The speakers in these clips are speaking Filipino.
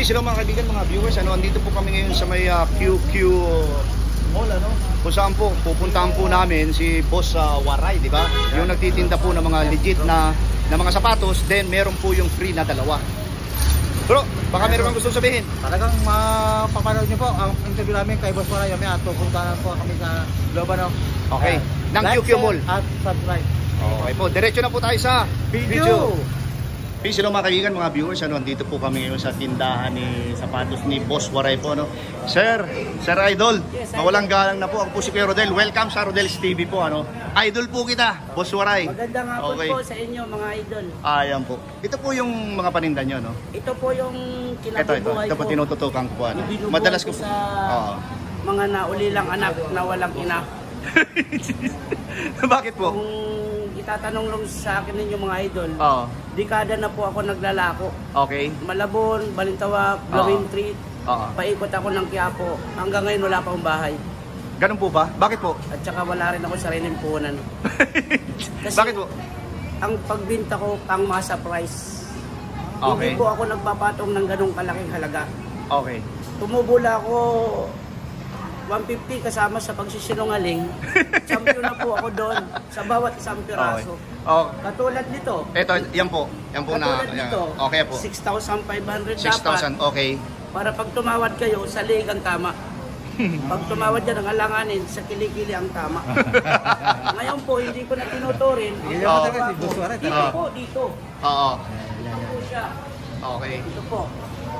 Peace hello mga kaibigan, mga viewers. Andito po kami ngayon sa may QQ Mall, kung saan po pupuntahan po namin si Boss Waray, di ba? Yung nagtitinda po ng mga legit na mga sapatos, then meron po yung free na dalawa. Bro, baka meron kang gusto sabihin? Talagang mapapanood nyo po ang interview namin kay Boss Waray. At pupuntahan po kami sa Global. Okay, ng like, QQ Mall. At subscribe. Okay po, diretso na po tayo sa video. Peace hello mga kaibigan, mga viewers. Andito po kami ngayon sa tindahan ni sapatos ni Boss Waray po, Sir Idol, yes, mawalang galang na po. Ako po si Kuya Rodel. Welcome sa Rodel's TV po, Idol po kita, Boss Waray. Magandang hapon po sa inyo mga idol. Ayan po. Ito po yung mga paninda nyo, Ito po yung kinabubuhay ko. Ito po tinututukan ko, Madalas ko sa mga naulilang anak na walang ina. Bakit po? Kung itatanong lang sa akin ninyo mga idol, dekada na po ako naglalako. Okay. Malabon, Balintawak, Blowing Treat, paikot ako ng Quiapo. Hanggang ngayon wala pa akong bahay. Ganun po ba? Bakit po? At saka wala rin ako sariling puhunan. Kasi bakit po? Ang pagbinta ko pang masa price. Okay. Hindi po ako nagpapatong ng ganong kalaking halaga. Okay. Tumubula ako 150 kasama sa pagsisinungaling. Champion na po ako doon sa bawat isang piraso. Okay. Katulad nito. Ito, yan po. Yan po na. Nito, okay po. 6,500 6,000, okay. Para pag tumawad kayo, sa lig ang tama. Pag tumawad dyan ang alanganin, sa kilikili ang tama. Ngayon po, hindi ko na tinuturin. Dito po, dito. Oo. Dito po siya. Okay. Dito po.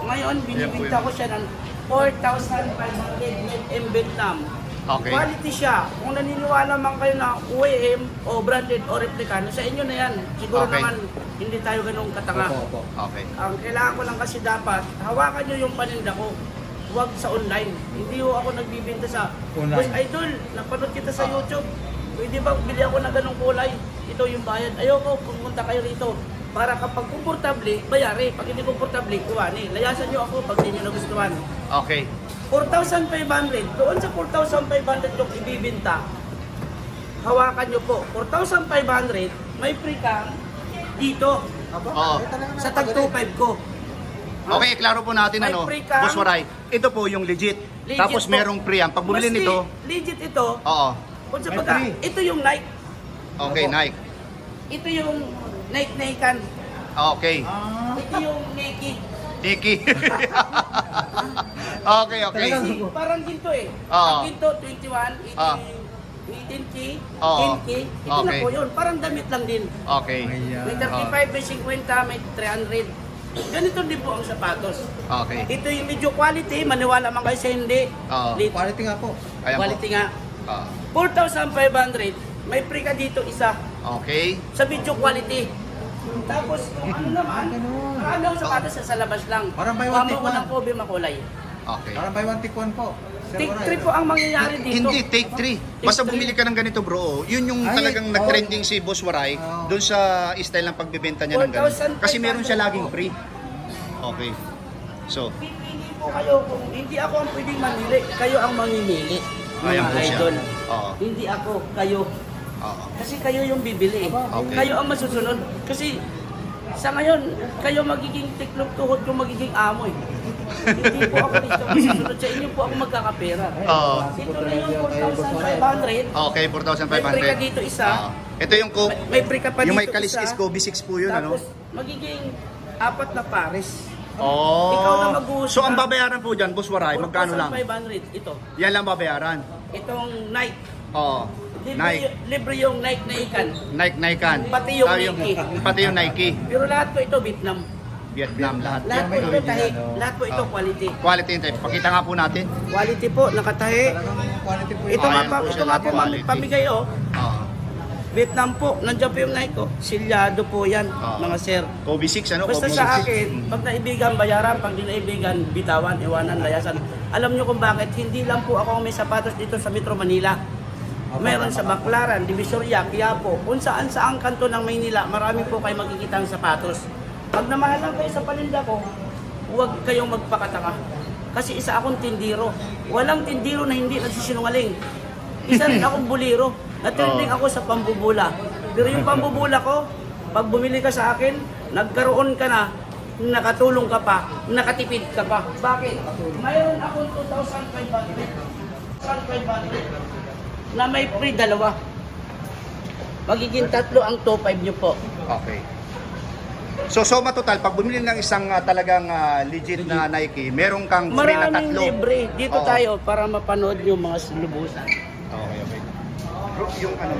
Ngayon, binibigta ko siya ng 4,500 made in Vietnam. Okay. Quality siya. Kung naniniwala man kayo na OEM o branded o replicano, sa inyo na yan. Siguro naman hindi tayo ganun katanga. Okay. Ang kailangan ko lang kasi dapat, hawakan nyo yung paninda ko. Huwag sa online. Hindi ho ako nagbibinta sa Boss Idol, napanood kita sa YouTube. Pwede ba bili ako ng ganung kulay? Ito yung bayad. Ayoko, pumunta kayo rito. Para kapag komportable, bayari. Pag hindi komportable, kuwani. Layasan nyo ako pag hindi nyo nagustuhan. Okay. 4,500. Doon sa 4,500 yung ibibinta. Hawakan nyo po. 4,500, may free kang dito. Sa tag 2.5 ko. Okay, klaro po natin Boss Waray. Ito po yung legit. Tapos po, merong free ang. Pag bumili nito, legit ito. Oo. Kung sa ito yung Nike. Okay, Nike. Ito yung Nike-Nike-an. Okay. Ito yung Nike. Nike. Okay. Kasi parang ginto eh. Ang ginto, 21, 18K, 10K. Ito na po yun. Parang damit lang din. Okay. May 35, may 50, may 300. Ganito din po ang sapatos. Okay. Ito yung medyo quality. Maniwala man kayo sa hindi. Quality nga po. Quality nga. 4,500. May free ka dito isa. Okay. Sa video quality. Tapos kung ano naman, ang sapatos sa labas lang. Parang buy one, take ko one. ng Kobe makulay. Okay. Parang buy one, take one po. Take 3 po ang mangyayari dito. Hindi, take 3. Basta bumili ka ng ganito, bro. Yun yung talagang nag-trending si Boss Waray doon sa style ng pagbebenta niya ng ganito. Kasi meron siya laging free. Okay. So, pipili po kayo kung hindi ako ang pwedeng mamili, kayo ang mamimili. Ayan po siya. Idol. Hindi ako, kayo. Kasi kayo yung bibili. Okay. Kayo ang masusunod. Kasi sa ngayon, kayo magiging tiklop tuhod kung magiging amo eh. Hindi po ako dito masusunod sa inyo po ako magkakapera. Ito na yung 4,500. Okay, 4,500. May free ka dito isa. Ito yung may free ka pa dito yung may kaliskis ko, B6 po yun, Tapos, magiging 4 na pares. Ikaw na mag-uusap. So, ang babayaran po dyan, Boss Waray, magkano lang? 4,500 ito. Yan lang babayaran. Itong Nike. Nike. Libre yung Nike na ikan. Nike-Nike-an. Pati yung Nike. Pati yung Nike. Pero lahat po ito Vietnam. Vietnam lahat. Lahat po ito tahi. Lahat po ito quality. Quality yung type. Pakita nga po natin. Quality po, nakatahi. Quality po. Ito nga po pamigay Vietnam po, nandiyan po yung Nike ko. Silyado po yan, mga sir. Kobe 6, Basta Kobe sa 6. akin, pag naibigan, bayaran. Pag di naibigan, bitawan, iwanan, layasan. Alam nyo kung bakit, hindi lang po ako may sapatos dito sa Metro Manila. Meron sa Baclaran, Divisoria, Quiapo, kung saan kanto ng Maynila, marami po kayo makikita ang sapatos. Pag namahalan kayo sa paninda ko, huwag kayong magpakataka. Kasi isa akong tindiro. Walang tindiro na hindi nagsisinungaling. Isa rin akong buliro. Natrending ako sa pambubula. Pero yung pambubula ko, pag bumili ka sa akin, nagkaroon ka na nakatulong ka pa, nakatipid ka pa. Bakit? Mayroon akong 2,500 na may free dalawa. Magiging 3 ang 2,500 nyo po. Okay. So soma total, pag bumili ng isang talagang legit na Nike, meron kang free na Maraming 3. libre. Dito Oo. tayo para mapanood yung mga lubusan. Okay, okay. Bro, yung ano?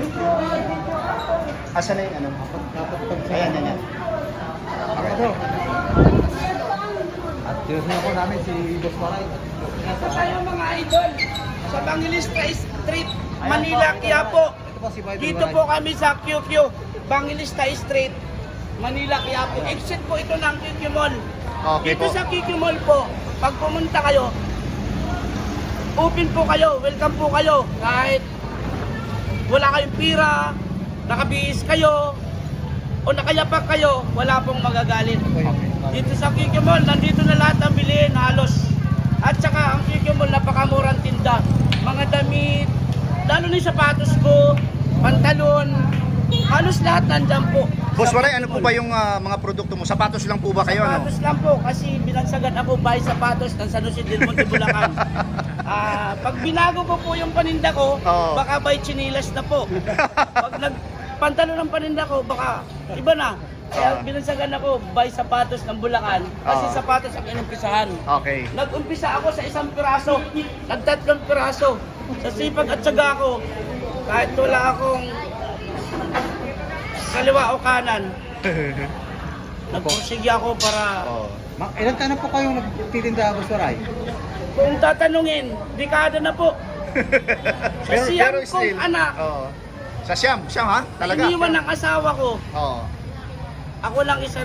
Asa na yung ano? Ayan, yan, yan. Okay. At tinusaya po namin si Boss Waray. Ito tayo mga idol sa Bangilista Street, Manila, Quiapo. Ito po si Idol Dito Waray. po kami sa QQ, Bangilista Street, Manila, Quiapo. Exit po ito ng QQ Mall. Okay Dito po. sa QQ Mall po, pag pumunta kayo, open po kayo, welcome po kayo. Kahit wala kayong pira, nakabihis kayo, o nakayapak kayo, wala pong magagalit. Dito sa QQ Mall, nandito na lahat ang bilihin, halos. At saka ang QQ Mall, napakamurang tinda. Mga damit, lalo na yung sapatos ko, pantalon, halos lahat nandyan po. Boss Sa Waray, ano QQ po Mall. ba yung mga produkto mo? Sapatos lang po ba kayo? Ano? Sapatos lang po kasi binagsagan ako buy sapatos ng San Jose del Monte, Bulacan. Pag binago ko po yung paninda ko, Oo. baka buy chinilas na po. Pag nagpantalo ng paninda ko, baka iba na. Kaya binagsagan ako buy sapatos ng Bulacan kasi Oo. sapatos ang inumpisahan. Okay. Nag-umpisa ako sa 1 piraso, nag-3 piraso. Sa sipag at syaga ko, kahit wala akong kaliwa o kanan, nagpursige ako para Oh. Ilan taon na po kayong nagtitinda, Boss Waray? kung tatanungin, dekada na po. Sa siyam kong still, anak, Oo. Sa Siyam ha? Talaga? iniwan ng asawa ko, Oo. ako lang isa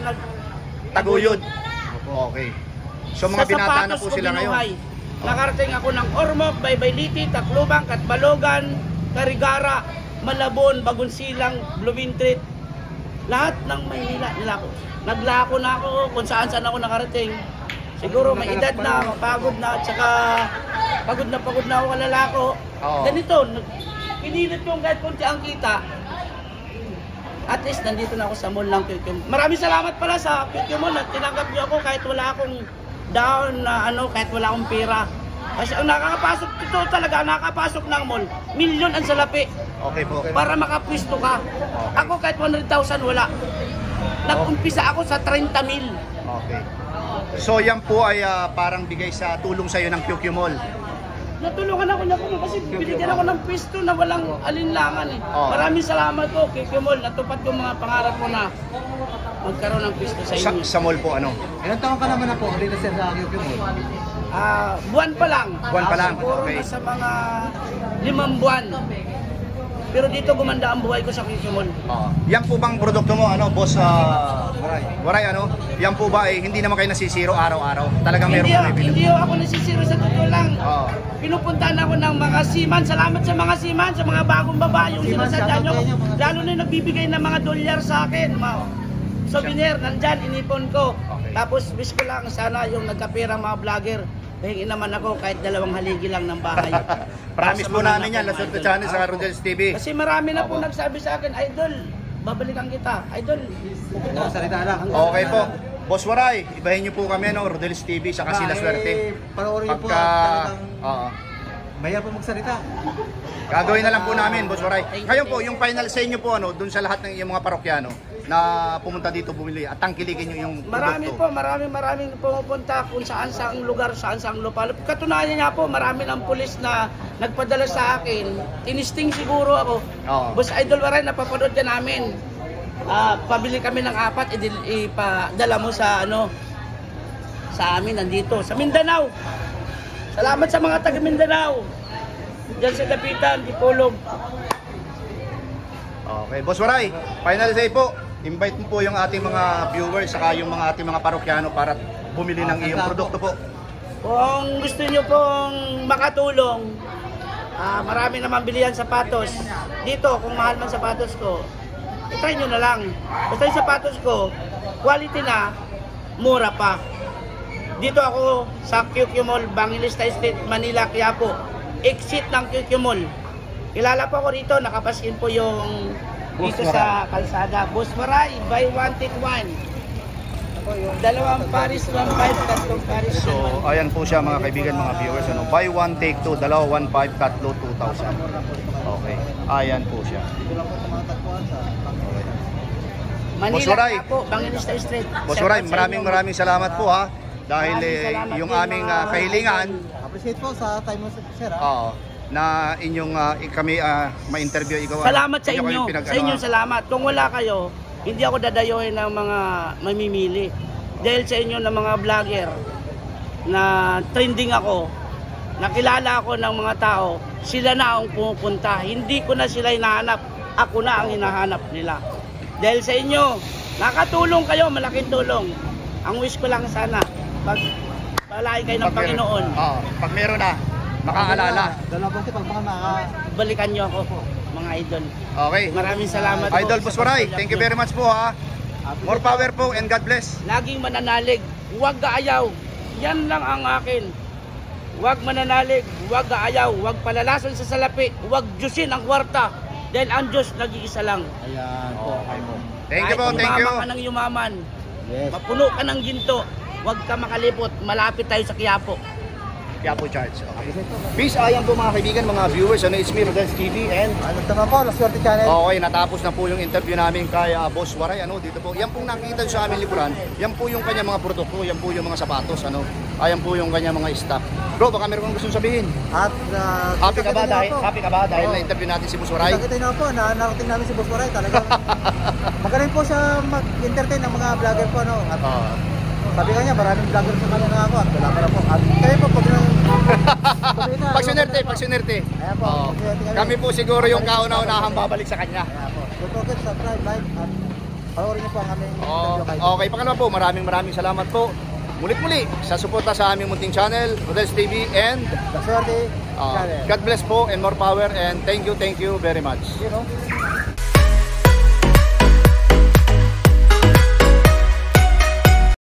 Taguyod. Okay. So mga sa binata na sapatos po ko sila binuhay. ngayon. Nakarating ako ng Ormoc, Baybayliti, Tacloban, Catbalogan, Carigara, Malabon, Bagonsilang, Bloomingtreet. Lahat ng Maynila nilako. Naglako na ako kung saan ako nakarating. Siguro may edad na, mapagod na, at saka pagod na ako kalalako. Oo. Ganito, pinilit ko kahit konti ang kita. At least nandito na ako sa mall ng QQ. Maraming salamat pala sa QQ Mall at tinanggap niyo ako kahit wala akong down na kahit wala akong pera. Kasi ang nakakapasok dito talaga, nakakapasok ng mall, milyon ang salapi Okay po. para makapwisto ka. Ako kahit 100,000 wala. Nag-umpisa ako sa 30,000. Okay. So yan po ay parang bigay sa tulong sa iyo ng QQ Mall. Natulungan ako niya kasi binigyan ako ng pwesto na walang alinlangan eh. Oo. Maraming salamat po QQ Mall. Natupad ko mga pangarap ko na magkaroon ng pwesto sa inyo. Sa mall po ano? Ilan taon ka naman na po dito sa QQ Mall? Buwan pa lang. Buwan pa lang, Siguro okay. nasa mga 5 buwan. Pero dito gumanda ang buhay ko sa QQ Mall. Yan po bang produkto mo ano, boss Waray. Waray ano? Yan po ba hindi naman kayo nasisiro araw-araw? Talagang meron Hindi, po may hindi ako nasisiro sa totoo lang. Oo. Pinupuntahan ako ng mga seaman. Salamat sa mga seaman, sa mga bagong babae yung Seaman, sinasadya shoutout nyo. sa inyo, mga Lalo na yung nagbibigay ng mga dolyar sa akin. Mga souvenir, nandyan, inipon ko. Okay. Tapos wish ko lang sana yung nagkapera mga vlogger. Hingin naman ako kahit 2 haligi lang ng bahay. Promise Sa po mga namin yan, anak ko, Lasot mga Channel idol. sa Rodel's TV. Kasi marami na po Opo. nagsabi sa akin, Idol, babalikan kita. Idol, Ito, salita lang. Okay po. Boss Waray, ibahin niyo po kami no, Rodel's TV sa Sila Swerte. Panoorin niyo po Pagka talagang Oo. mahirap po magsalita. Gagawin na lang po namin, Boss Waray. Thank you. Ngayon po, yung final sa inyo po ano, dun sa lahat ng yung mga parokyano na pumunta dito bumili at tangkilikin niyo yung marami produkto. po, maraming pumupunta kung saan saang lugar, saan saang lupa. Katunayan nga po, marami ng pulis na nagpadala sa akin. Tinisting siguro ako. Oo. Boss Idol Waray, napapanood ka namin. Pabili kami ng 4, ipadala mo sa sa amin nandito, sa Mindanao. Salamat sa mga taga Mindanao. Diyan sa Dapitan, Dipolog. Okay, Boss Waray, final say po. Invite mo po yung ating mga viewers saka yung mga ating mga parokyano para bumili ng iyong produkto po. Kung gusto nyo pong makatulong, marami naman bilihan sapatos. Dito, kung mahal man sapatos ko, itry nyo na lang. Basta yung sapatos ko, quality na, mura pa. Dito ako sa QQ Mall, Bangilista Street, Manila, Quiapo. Exit ng QQ Mall. Kilala po ako rito, nakapaskin po yung dito Boss sa kalsada. Boss Waray, buy one, take one. po yung... Dalawang Paris 1.5, tatlong Paris. So, ayan po siya mga kaibigan, mga viewers. Ano? Buy one, take two. Dalawa, 1.5, tatlo, 2,000. Okay. Ayan po siya. Dito lang po sa mga tagpuan sa Manila Boss Waray. nga po, Banginista Street. Boss Shout Waray, out sa inyo. maraming salamat po ha. Dahil Maraming salamat yung din, aming mga kahilingan, Appreciate po sa time mo, sir. oo, na inyong kami ma-interview ikaw. Salamat sa kami inyo. pinag- Sa inyo salamat. Kung wala kayo, hindi ako dadayuhin ng mga mamimili. Dahil sa inyo ng mga vlogger na trending ako, nakilala ako ng mga tao, sila na ang pumupunta. Hindi ko na sila hinahanap. Ako na ang hinahanap nila. Dahil sa inyo, nakatulong kayo, malaking tulong. Ang wish ko lang sana, pag palain kayo ng Panginoon, Oo, pag meron na, makaalala. Dalawang po pag mga balikan nyo ako, mga idol. Okay. Maraming salamat po. Idol Boss Waray, thank you very much po ha. More power po and God bless. Laging mananalig, huwag gaayaw. Yan lang ang akin. Huwag mananalig, huwag gaayaw, huwag palalason sa salapi, huwag Diyosin ang kwarta. Dahil ang Diyos nag-iisa lang. Ayan po. Thank you po, Kahit thank you. yumaman ka ng yumaman, Yes. mapuno ka ng ginto, huwag ka makalipot, malapit tayo sa Quiapo. Kaya po charge. Okay. Peace, ayan po mga kaibigan, mga viewers. Ano, it's me, Rodels TV, and Ano naman po, La Suerte Channel. okay, natapos na po yung interview namin kay Boss Waray. Ano, dito po. Yan pong nakita sa aming lipunan. Yan po yung kanya mga produkto, yan po yung mga sapatos, ano. Ayan po yung kanya mga stock. Bro, baka meron kang gusto sabihin. At Happy ka ba dahil Oo. na-interview natin si Boss Waray? Nakita niyo po, narating namin si Boss Waray. Talagang magaling po siya mag-entertain ng mga vlogger po. No? At sabi ka niya, maraming vlogger sa kanya na ako. At wala pa na po. At kayo po, Pag sinerte. Ayan po. Oo. Kami po siguro yung kauna-unahang babalik sa kanya. Ayan po. Don't forget, subscribe, like, at panoorin niyo po ang aming interview kay Okay, pangalawa po, maraming salamat po. Mulit-muli sa suporta sa aming munting channel, Rodels TV, and La Suerte Channel. God bless po and more power, and thank you very much. You know?